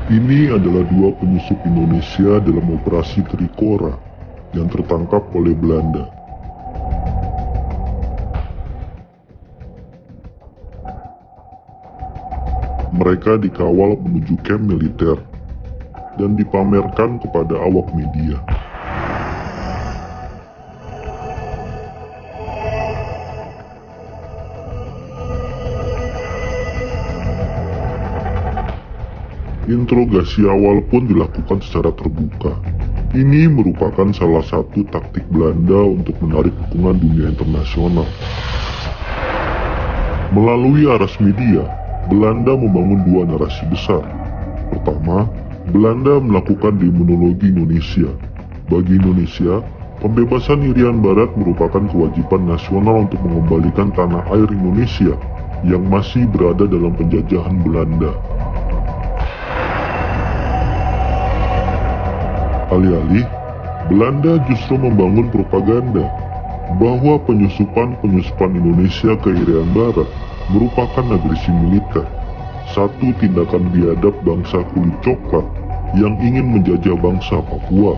Ini adalah dua penyusup Indonesia dalam operasi Trikora yang tertangkap oleh Belanda. Mereka dikawal menuju kamp militer dan dipamerkan kepada awak media. Interogasi awal pun dilakukan secara terbuka. Ini merupakan salah satu taktik Belanda untuk menarik dukungan dunia internasional. Melalui aras media, Belanda membangun dua narasi besar. Pertama, Belanda melakukan demonologi Indonesia. Bagi Indonesia, pembebasan Irian Barat merupakan kewajiban nasional untuk mengembalikan tanah air Indonesia yang masih berada dalam penjajahan Belanda. Alih-alih, Belanda justru membangun propaganda bahwa penyusupan Indonesia ke Irian Barat merupakan agresi militer, satu tindakan biadab bangsa kulit coklat yang ingin menjajah bangsa Papua.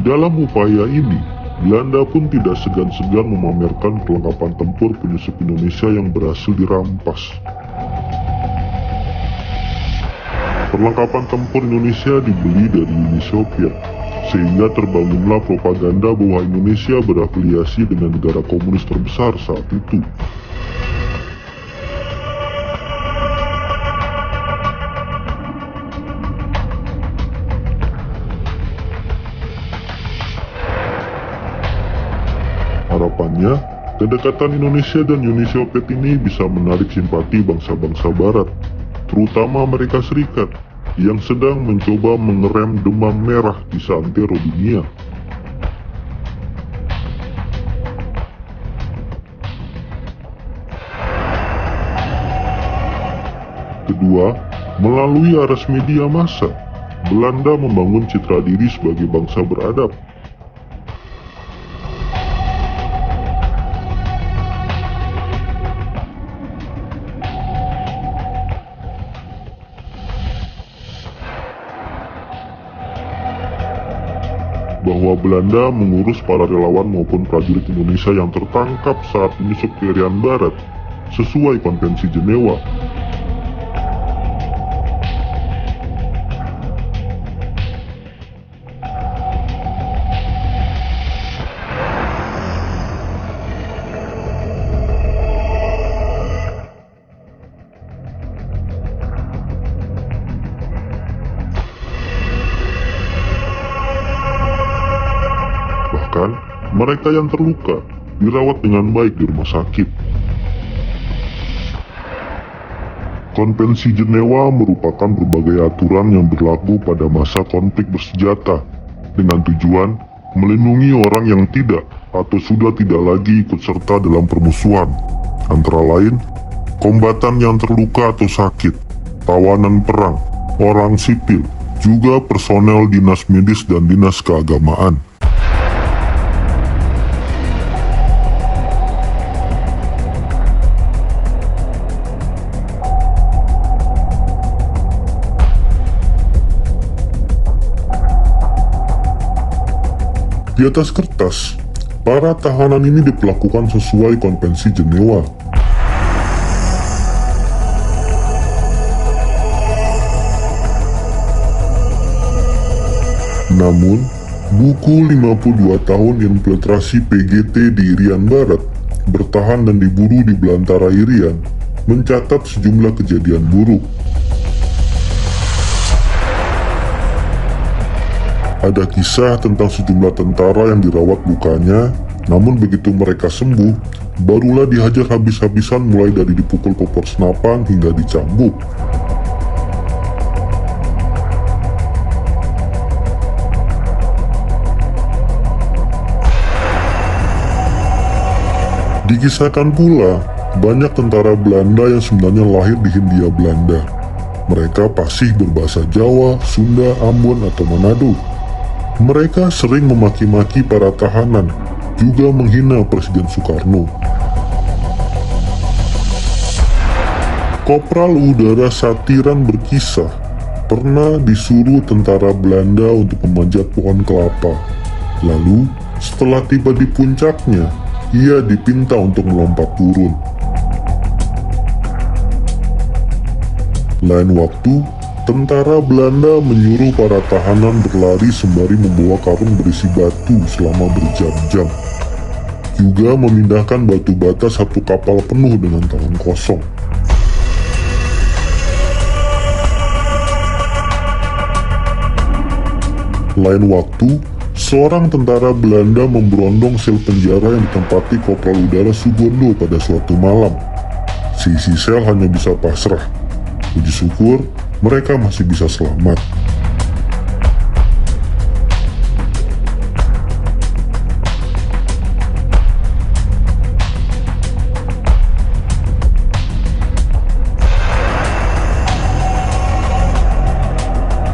Dalam upaya ini, Belanda pun tidak segan-segan memamerkan perlengkapan tempur penyusup Indonesia yang berhasil dirampas. Perlengkapan tempur Indonesia dibeli dari Uni Soviet, sehingga terbangunlah propaganda bahwa Indonesia berafiliasi dengan negara komunis terbesar saat itu. Harapannya, kedekatan Indonesia dan Uni Soviet ini bisa menarik simpati bangsa-bangsa Barat, terutama Amerika Serikat, yang sedang mencoba mengerem demam merah di seantero dunia. Kedua, melalui aras media massa, Belanda membangun citra diri sebagai bangsa beradab. Bahwa Belanda mengurus para relawan maupun prajurit Indonesia yang tertangkap saat menyusup ke Irian Barat sesuai Konvensi Jenewa. Bahkan, mereka yang terluka dirawat dengan baik di rumah sakit. Konvensi Jenewa merupakan berbagai aturan yang berlaku pada masa konflik bersenjata dengan tujuan melindungi orang yang tidak atau sudah tidak lagi ikut serta dalam permusuhan, antara lain kombatan yang terluka atau sakit, tawanan perang, orang sipil, juga personel dinas medis dan dinas keagamaan. Di atas kertas, para tahanan ini diperlakukan sesuai Konvensi Jenewa. Namun, buku 52 tahun infiltrasi PGT di Irian Barat bertahan dan diburu di belantara Irian mencatat sejumlah kejadian buruk. Ada kisah tentang sejumlah tentara yang dirawat lukanya, namun begitu mereka sembuh, barulah dihajar habis-habisan mulai dari dipukul popor senapan hingga dicambuk. Dikisahkan pula, banyak tentara Belanda yang sebenarnya lahir di Hindia Belanda. Mereka fasih berbahasa Jawa, Sunda, Ambon, atau Manado. Mereka sering memaki-maki para tahanan, juga menghina Presiden Soekarno. Kopral Udara Satiran berkisah pernah disuruh tentara Belanda untuk memanjat pohon kelapa. Lalu, setelah tiba di puncaknya, ia dipinta untuk melompat turun. Lain waktu, tentara Belanda menyuruh para tahanan berlari sembari membawa karung berisi batu selama berjam-jam. Juga memindahkan batu bata satu kapal penuh dengan tangan kosong. Lain waktu, seorang tentara Belanda memberondong sel penjara yang ditempati Kopral Udara Sugondo pada suatu malam. Seisi sel hanya bisa pasrah. Puji syukur, mereka masih bisa selamat.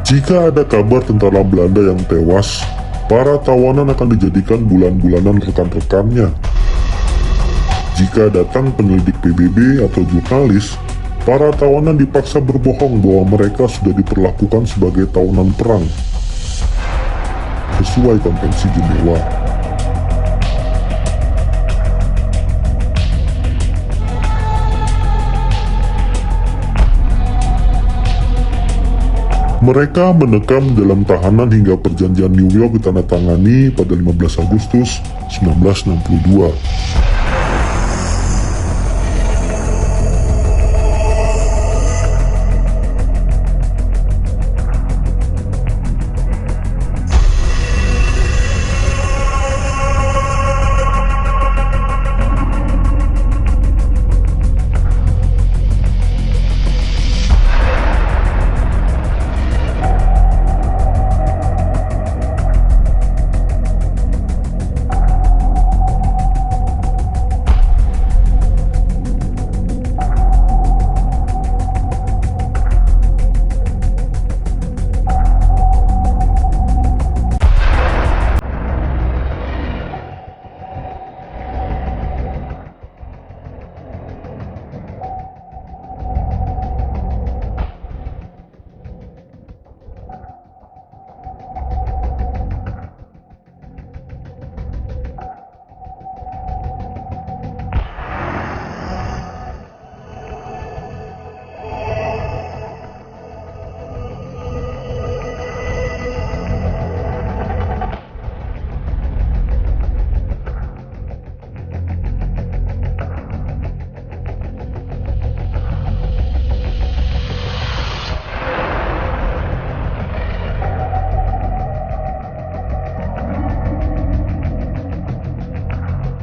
Jika ada kabar tentara Belanda yang tewas, para tawanan akan dijadikan bulan-bulanan rekan-rekannya. Jika datang penyelidik PBB atau jurnalis, para tawanan dipaksa berbohong bahwa mereka sudah diperlakukan sebagai tawanan perang sesuai Konvensi Jenewa. Mereka mendekam dalam tahanan hingga perjanjian New York ditandatangani pada 15 Agustus 1962.